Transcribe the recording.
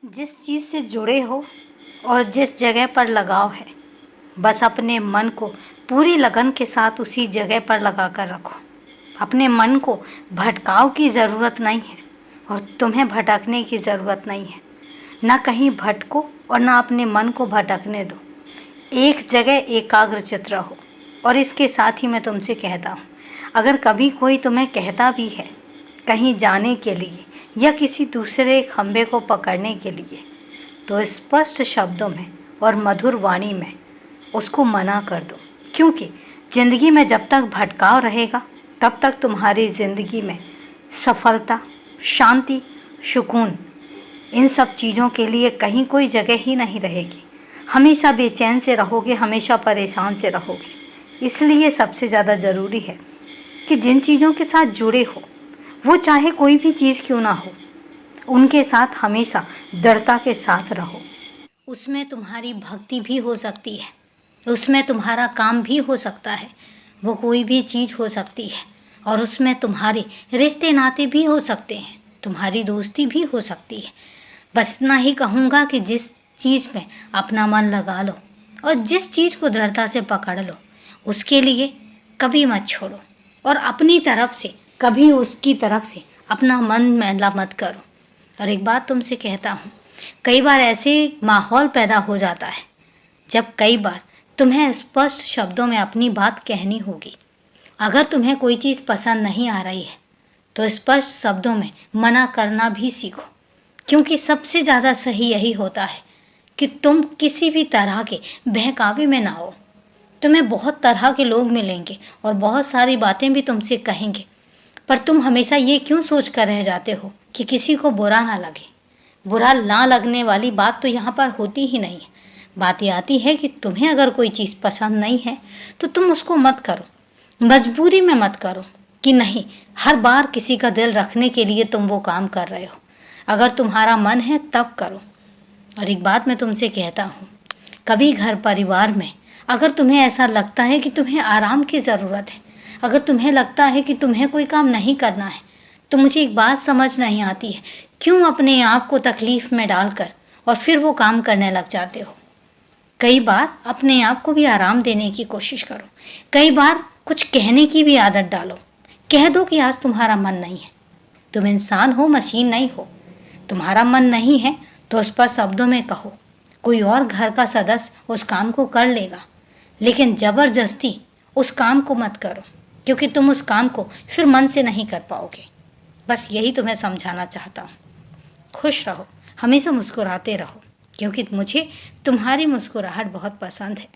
जिस चीज़ से जुड़े हो और जिस जगह पर लगाव है, बस अपने मन को पूरी लगन के साथ उसी जगह पर लगा कर रखो। अपने मन को भटकाव की ज़रूरत नहीं है और तुम्हें भटकने की ज़रूरत नहीं है। ना कहीं भटको और ना अपने मन को भटकने दो। एक जगह एकाग्रचित्त रहो। और इसके साथ ही मैं तुमसे कहता हूँ, अगर कभी कोई तुम्हें कहता भी है कहीं जाने के लिए या किसी दूसरे खंभे को पकड़ने के लिए, तो स्पष्ट शब्दों में और मधुर वाणी में उसको मना कर दो। क्योंकि ज़िंदगी में जब तक भटकाव रहेगा तब तक तुम्हारी ज़िंदगी में सफलता, शांति, सुकून, इन सब चीज़ों के लिए कहीं कोई जगह ही नहीं रहेगी। हमेशा बेचैन से रहोगे, हमेशा परेशान से रहोगे। इसलिए सबसे ज़्यादा ज़रूरी है कि जिन चीज़ों के साथ जुड़े हो, वो चाहे कोई भी चीज़ क्यों ना हो, उनके साथ हमेशा दृढ़ता के साथ रहो। उसमें तुम्हारी भक्ति भी हो सकती है, उसमें तुम्हारा काम भी हो सकता है, वो कोई भी चीज़ हो सकती है। और उसमें तुम्हारे रिश्ते नाते भी हो सकते हैं, तुम्हारी दोस्ती भी हो सकती है। बस इतना ही कहूँगा कि जिस चीज़ में अपना मन लगा लो और जिस चीज़ को दृढ़ता से पकड़ लो, उसके लिए कभी मत छोड़ो और अपनी तरफ से कभी उसकी तरफ से अपना मन मैला मत करो। और एक बात तुमसे कहता हूँ, कई बार ऐसे माहौल पैदा हो जाता है जब कई बार तुम्हें स्पष्ट शब्दों में अपनी बात कहनी होगी। अगर तुम्हें कोई चीज़ पसंद नहीं आ रही है तो स्पष्ट शब्दों में मना करना भी सीखो। क्योंकि सबसे ज़्यादा सही यही होता है कि तुम किसी भी तरह के बहकावे में ना हो। तुम्हें बहुत तरह के लोग मिलेंगे और बहुत सारी बातें भी तुमसे कहेंगे, पर तुम हमेशा ये क्यों सोच कर रह जाते हो कि किसी को बुरा ना लगे। बुरा ना लगने वाली बात तो यहाँ पर होती ही नहीं है। बात ये आती है कि तुम्हें अगर कोई चीज़ पसंद नहीं है तो तुम उसको मत करो, मजबूरी में मत करो कि नहीं हर बार किसी का दिल रखने के लिए तुम वो काम कर रहे हो। अगर तुम्हारा मन है तब करो। और एक बात मैं तुमसे कहता हूँ, कभी घर परिवार में अगर तुम्हें ऐसा लगता है कि तुम्हें आराम की ज़रूरत है, अगर तुम्हें लगता है कि तुम्हें कोई काम नहीं करना है, तो मुझे एक बात समझ नहीं आती है, क्यों अपने आप को तकलीफ़ में डालकर और फिर वो काम करने लग जाते हो। कई बार अपने आप को भी आराम देने की कोशिश करो। कई बार कुछ कहने की भी आदत डालो। कह दो कि आज तुम्हारा मन नहीं है। तुम इंसान हो, मशीन नहीं हो। तुम्हारा मन नहीं है तो उस पर शब्दों में कहो। कोई और घर का सदस्य उस काम को कर लेगा, लेकिन ज़बरदस्ती उस काम को मत करो, क्योंकि तुम उस काम को फिर मन से नहीं कर पाओगे। बस यही तुम्हें समझाना चाहता हूँ। खुश रहो, हमेशा मुस्कुराते रहो, क्योंकि मुझे तुम्हारी मुस्कुराहट बहुत पसंद है।